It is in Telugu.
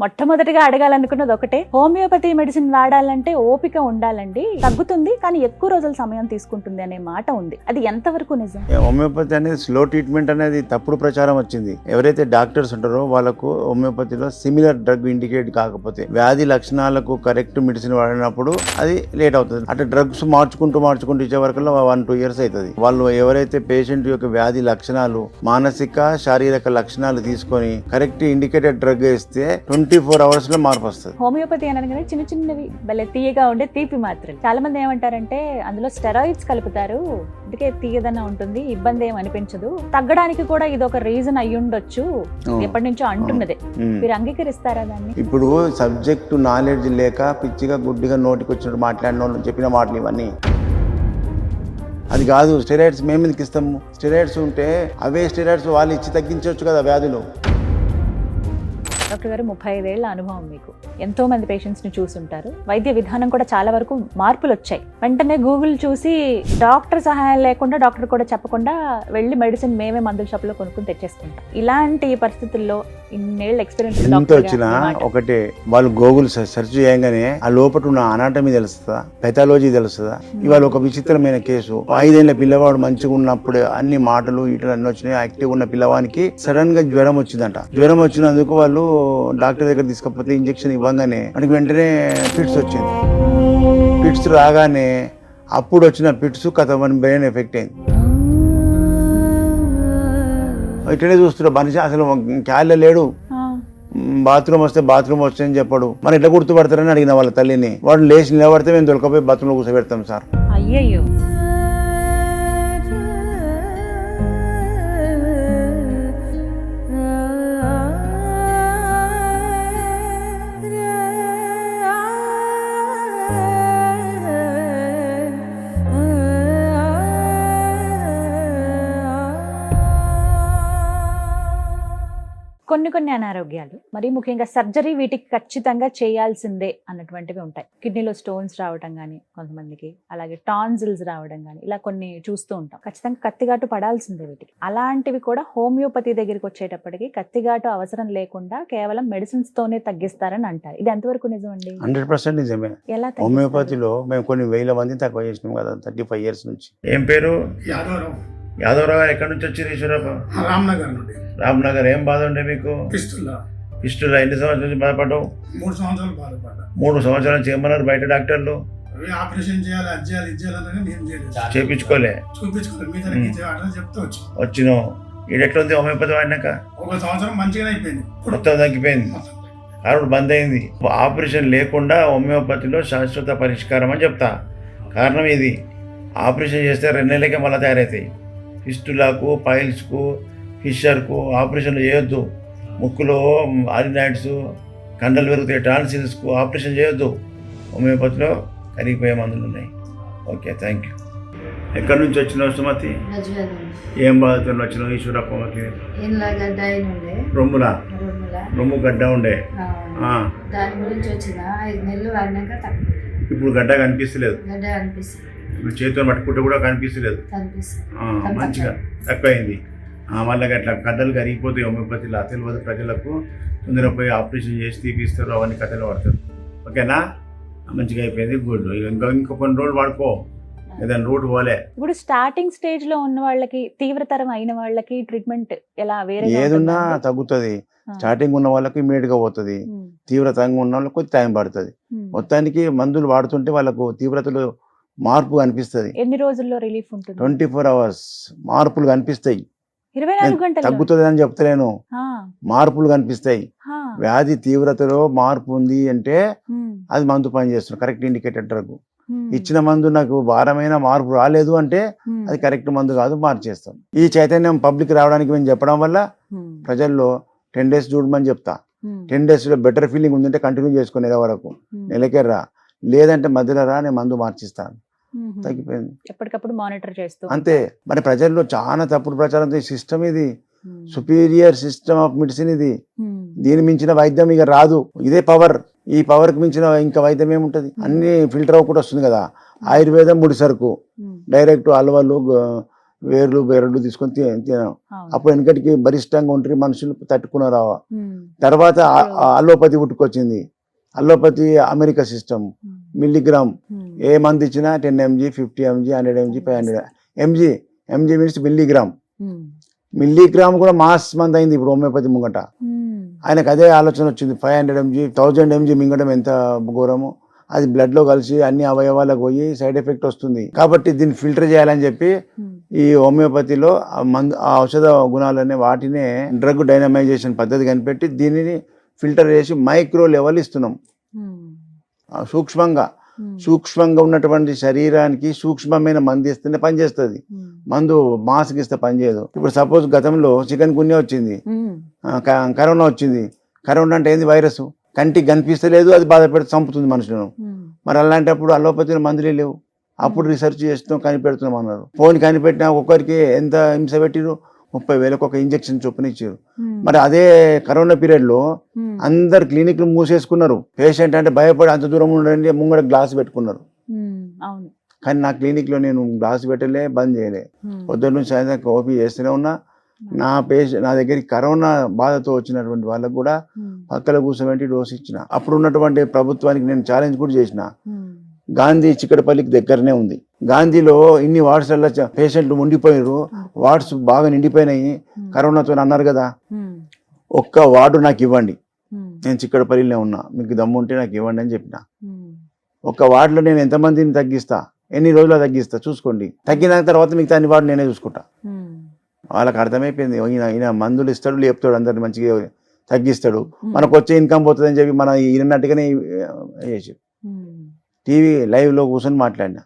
మొట్టమొదటిగా అడగాలనుకున్నది ఒకటే, హోమియోపతి మెడిసిన్ వాడాలంటే ఓపిక ఉండాలండి, తగ్గుతుంది కానీ ఎక్కువ రోజుల సమయం తీసుకుంటుంది అనే మాట ఉంది. అది ఎంతవరకు నిజం? హోమియోపతి అనేది స్లో ట్రీట్మెంట్ అనేది తప్పుడు ప్రచారం వచ్చింది. ఎవరైతే డాక్టర్స్ ఉంటారో వాళ్ళకు హోమియోపతిలో సిమిలర్ డ్రగ్ ఇండికేట్ కాకపోతే వ్యాధి లక్షణాలకు కరెక్ట్ మెడిసిన్ వాడినప్పుడు అది లేట్ అవుతుంది. అంటే డ్రగ్స్ మార్చుకుంటూ ఇచ్చే వరకు 1-2 years అవుతుంది. వాళ్ళు ఎవరైతే పేషెంట్ యొక్క వ్యాధి లక్షణాలు మానసిక శారీరక లక్షణాలు తీసుకొని కరెక్ట్ ఇండికేటెడ్ డ్రగ్ ఇస్తే 24 hours లో మార్పు వస్తుంది. హోమియోపతి అనగానే చిన్న చిన్నవి భలే తీయగా ఉండే తీపి మాత్రలు. చాలా మంది ఏమంటారంటే అందులో స్టెరాయిడ్స్ కలుపుతారు, అందుకే తీయదన ఉంటుంది, ఇబ్బంది ఏం అనిపించదు, తగ్గడానికి కూడా ఇది ఒక రీజన్ అయ్యి ఉండొచ్చు, ఎప్పటి నుంచో అంటున్నదే. మీరు అంగీకరిస్తారా దాన్ని? ఇప్పుడు సబ్జెక్టు నాలెడ్జ్ లేక పిచ్చిగా గుడ్డిగా నోటికి వచ్చినట్టు మాట్లాడిన వాళ్ళు చెప్పిన మాటలు ఇవన్నీ అది కాదు. స్టెరాయిడ్స్ మేము ఎందుకు ఇస్తాము? స్టెరాయిడ్స్ ఉంటే అవే స్టెరాయిడ్స్ వాళ్ళు ఇచ్చి తగ్గించవచ్చు కదా వ్యాధులు. డాక్టర్ గారు 35 ఏళ్ల అనుభవం మీకు, ఎంతో మంది పేషెంట్స్ ని చూసుంటారు. వైద్య విధానం కూడా చాలా వరకు మార్పులు వచ్చాయి. వెంటనే గూగుల్ చూసి డాక్టర్ సహాయం లేకుండా, డాక్టర్ కూడా చెప్పకుండా వెళ్ళి మెడిసిన్ మేమే మందుల షాప్ లో కొనుక్కుని తెచ్చేసుకుంటాం. ఇలాంటి పరిస్థితుల్లో ఇన్నేళ్ళ ఎక్స్పీరియన్స్ ఎంత వచ్చినా ఒకటే, వాళ్ళు గూగుల్ సెర్చ్ చేయగానే ఆ లోపల ఉన్న అనాటమీ తెలుస్తుందా, పెథాలజీ తెలుస్తుందా? ఇవాళ ఒక విచిత్రమైన కేసు, 5 ఏళ్ల పిల్లవాడు మంచిగా ఉన్నప్పుడు అన్ని మాటలు ఇటు అన్ని వచ్చినాయి. యాక్టివ్ ఉన్న పిల్లవానికి సడన్ గా జ్వరం వచ్చిందంట. జ్వరం వచ్చినందుకు వాళ్ళు డాక్టర్ దగ్గర తీసుకపోతే ఇంజెక్షన్ ఇవ్వగానే మనకి వెంటనే ఫిట్స్ వచ్చింది. ఫిట్స్ రాగానే అప్పుడు వచ్చిన ఫిట్స్ మన బ్రెయిన్ ఎఫెక్ట్ అయింది. ఇట్లనే చూస్తున్నా మనిషి అసలు క్యాల్లో లేడు. బాత్రూమ్ వస్తే అని చెప్పాడు. మనం ఎట్లా గుర్తుపడతారని అడిగిన వాళ్ళ తల్లిని. వాడు లేచి నిలబడితే మేము దొరకపోయి బాత్రూమ్ లో కూర్చోబెడతాం సార్. అయ్యయ్యో. కొన్ని అనారోగ్యాలు, మరి ముఖ్యంగా సర్జరీ వీటికి ఖచ్చితంగా చేయాల్సిందే అన్నటువంటివి ఉంటాయి. కిడ్నీలో స్టోన్స్ రావడం కానీ కొంతమందికి, అలాగే టాన్సిల్స్ రావడం కానీ, ఇలా కొన్ని చూస్తూ ఉంటాం. ఖచ్చితంగా కత్తిగాటు పడాల్సిందే వీటికి. అలాంటివి కూడా హోమియోపతి దగ్గరికి వచ్చేటప్పటికి కత్తిగాటు అవసరం లేకుండా కేవలం మెడిసిన్స్ తోనే తగ్గిస్తారని అంటారు. ఇది ఎంతవరకు నిజం అండి? 100% నిజమే. ఎలా? హోమియోపతిలో మేము కొన్ని 1000 మందిని తక్కువ చేసినాం కదా 35 years నుంచి. ఏం పేరు? యాదవరావు గారు. ఎక్కడి నుంచి వచ్చారు? ఈశ్వరప్ప. రామ్నగర్ నుండి. రామ్నగర్. ఏం బాధ ఉండే మీకు? పిస్టులా. ఎన్ని సంవత్సరాల నుంచి బాధపడ్డావు? 3 సంవత్సరాలు బాధపడ్డా. 3 సంవత్సరాల నుంచి ఏమన్నారు బయట డాక్టర్లు? ఆపరేషన్ చేయాలి, అది చేయాలి, ఇది చేయాలని నేను చేయలేదు. చూపించుకోలే మీ చెప్తూ వచ్చినావు. ఎట్లుంది హోమియోపతి వాడినాక? 1 సంవత్సరం మంచిగానే అయిపోయింది. మొత్తం తగ్గిపోయింది, కారణం బంద్ అయింది. ఆపరేషన్ లేకుండా హోమియోపతిలో శాశ్వత పరిష్కారం అని చెప్తా. కారణం ఇది, ఆపరేషన్ చేస్తే 2 నెలలకే మళ్ళీ తయారవుతాయి. ఫిస్టులాకు, పైల్స్కు, ఫిషర్కు ఆపరేషన్లు చేయొద్దు. ముక్కులో ఆరినాయిడ్స్, కండలు పెరుగుతాయి, టాన్సిల్స్కు ఆపరేషన్ చేయొద్దు. హోమియోపతిలో కరిగిపోయే మందులు ఉన్నాయి. Okay, thank you. ఎక్కడి నుంచి వచ్చినావు సుమతి? ఏం బాధతో వచ్చినావు? ఈశ్వరప్పకి రొమ్ము గడ్డ ఉండే, దాని గురించి వచ్చిన 5 నెలలు వాడినాక ఇప్పుడు గడ్డ కనిపిస్తలేదు. ఇప్పుడు చేతితో పట్టుకుంటే కూడా కనిపిస్తలేదు. మంచిగా తక్కువైంది. మళ్ళీ అట్లా కథలు కరిగిపోతాయి హోమియోపతిలో. తెలియదు ప్రజలకు. తొందరగా పోయి ఆపరేషన్ చేసి తీపిస్తారు, అవన్నీ కథలు పడతారు. ఓకేనా? మంచిగా అయిపోయింది. గుడ్. ఇంకా కొన్ని రోజులు వాడుకో, ఏదైనా రూట్ పోలే. ఇప్పుడు స్టార్టింగ్ స్టేజ్ లో ఉన్న వాళ్ళకి, తీవ్రతరం అయిన వాళ్ళకి ట్రీట్మెంట్ ఎలా? వేరే ఏదున్నా తగ్గుతుంది. స్టార్టింగ్ ఉన్న వాళ్ళకి ఇమీడియట్ గా పోతుంది. తీవ్రతంగా ఉన్న వాళ్ళకి కొద్ది టైం పడుతుంది. మొత్తానికి మందులు వాడుతుంటే వాళ్ళకు తీవ్రతలో మార్పు కనిపిస్తుంది. ఎన్ని రోజుల్లో రిలీఫ్ ఉంటుంది? 24 hours మార్పులు కనిపిస్తాయి. 24 గంటలు తగ్గుతుంది అని చెప్తలేను, మార్పులు కనిపిస్తాయి. వ్యాధి తీవ్రతలో మార్పు ఉంది అంటే అది మందు పని చేస్తుంది, కరెక్ట్ ఇండికేటెడ్ డ్రగ్. ఇచ్చిన మందు నాకు భారమైన మార్పు రాలేదు అంటే అది కరెక్ట్ మందు కాదు, మార్చేస్తాం. ఈ చైతన్యం పబ్లిక్ రావడానికి మేము చెప్పడం వల్ల ప్రజల్లో 10 days చూడమని చెప్తా. 10 days లో బెటర్ ఫీలింగ్ ఉందంటే కంటిన్యూ చేసుకునేది వరకు, నెలకే రా, లేదంటే మధ్యలో రా, నేను మందు మార్చిస్తాను. తగ్గిపోయింది. ఎప్పటికప్పుడు మానిటర్ చేస్తూ అంతే. మరి ప్రజల్లో చాలా తప్పుడు ప్రచారం. సిస్టమ్ ఇది సుపీరియర్ సిస్టమ్ ఆఫ్ మెడిసిన్ ఇది. దీని మించిన వైద్యం ఇక రాదు. ఇదే పవర్. ఈ పవర్ కి మించిన ఇంకా వైద్యం ఏముంటది? అన్ని ఫిల్టర్ అవ్వకుండా వస్తుంది కదా. ఆయుర్వేదం ముడి సరుకు, డైరెక్ట్ అలవలు వేర్లు బెరడు తీసుకొని తినాం. అవును. అప్పుడు వెనకటికి బలిష్టంగా ఉంటారు మనుషులు తట్టుకున్నారు. ఉమ్, తర్వాత అల్లోపతి పుట్టుకొచ్చింది. Allopathy America system. ఉమ్, మిల్లీగ్రామ్ ఉమ్, ఏ మంది ఇచ్చినా 10 mg 50 mg 100 mg 500 mg. Means milligram. ఉమ్, మిల్లీగ్రామ్ కూడా మాస్ మంది అయింది ఇప్పుడు హోమియోపతి ముంగట. ఉమ్, ఆయనకు అదే ఆలోచన వచ్చింది. 500 mg 1000 mg మింగడం ఎంత ఘోరము, అది బ్లడ్ లో కలిసి అన్ని అవయవాలకు పోయి సైడ్ ఎఫెక్ట్ వస్తుంది. కాబట్టి దీన్ని ఫిల్టర్ చేయాలని చెప్పి ఉమ్, ఈ హోమియోపతిలో ఆ ఔషధ గుణాలనే వాటినే డ్రగ్ డైనమైజేషన్ పద్ధతి కనిపెట్టి దీనిని ఫిల్టర్ చేసి మైక్రో లెవెల్ ఇస్తున్నాం. ఉమ్, సూక్ష్మంగా ఉమ్, ఉన్నటువంటి శరీరానికి సూక్ష్మమైన మందు ఇస్తేనే పనిచేస్తుంది. ఉమ్, మందు మాస్కి ఇస్తే పనిచేయదు. ఇప్పుడు సపోజ్ గతంలో చికెన్ గున్యా వచ్చింది, ఉమ్, కరోనా వచ్చింది. కరోనా అంటే ఏంది? వైరస్. కంటికి కనిపిస్తలేదు, అది బాధ పెడితే చంపుతుంది మనుషులను. ఉమ్, మరి అలాంటప్పుడు అలోపతిలో మందులే లేవు. అప్పుడు రీసెర్చ్ చేస్తున్నాం, కనిపెడుతున్నాం అన్నారు. ఫోన్ కనిపెట్టినా ఒక్కరికి ఎంత హింస పెట్టిరు, 30,000 ఒక ఇంజక్షన్ చొప్పున ఇచ్చారు. ఉమ్, మరి అదే కరోనా పీరియడ్లో ఉమ్, అందరు క్లినిక్లు మూసేసుకున్నారు. పేషెంట్ అంటే భయపడి అంత దూరం ఉండండి ముంగడ గ్లాస్ పెట్టుకున్నారు. ఉమ్, అవును. కానీ నా క్లినిక్లో నేను గ్లాస్ పెట్టలే, బంద్ చేయలే. ఉమ్, పొద్దున్న నుంచి సాయంత్రం ఓపీ చేస్తూనే ఉన్నా. నా దగ్గరికి కరోనా బాధతో వచ్చినటువంటి వాళ్ళకు కూడా ఉమ్, పక్కన కూర్చోబెట్టి డోస్ ఇచ్చిన. అప్పుడు ఉన్నటువంటి ప్రభుత్వానికి నేను ఛాలెంజ్ కూడా చేసిన. ఉమ్, గాంధీ చిక్కడపల్లికి దగ్గరనే ఉంది. గాంధీలో ఇన్ని వార్డ్స్లలో పేషెంట్లు ఉండిపోయారు. వార్డ్స్ బాగా నిండిపోయినాయి కరోనాతో అన్నారు కదా. ఉమ్, ఒక్క వార్డు నాకు ఇవ్వండి, ఉమ్, నేను చిక్కడపల్లిలో ఉన్నా, మీకు దమ్ము ఉంటే నాకు ఇవ్వండి అని చెప్పిన. ఉమ్, ఒక్క వార్డులో నేను ఎంతమందిని తగ్గిస్తా, ఎన్ని రోజులు తగ్గిస్తా చూసుకోండి. తగ్గిన తర్వాత మిగతా అన్ని వార్డు నేనే చూసుకుంటా. ఉమ్, వాళ్ళకి అర్థమైపోయింది, ఈయన మందులు ఇస్తాడు, లేపుతాడు, అందరిని మంచిగా తగ్గిస్తాడు, మనకు వచ్చే ఇన్కమ్ పోతుందని చెప్పి మనం ఈయనట్టుగానే చేసి ఉమ్. టీవీ లైవ్లో కూర్చొని మాట్లాడినా.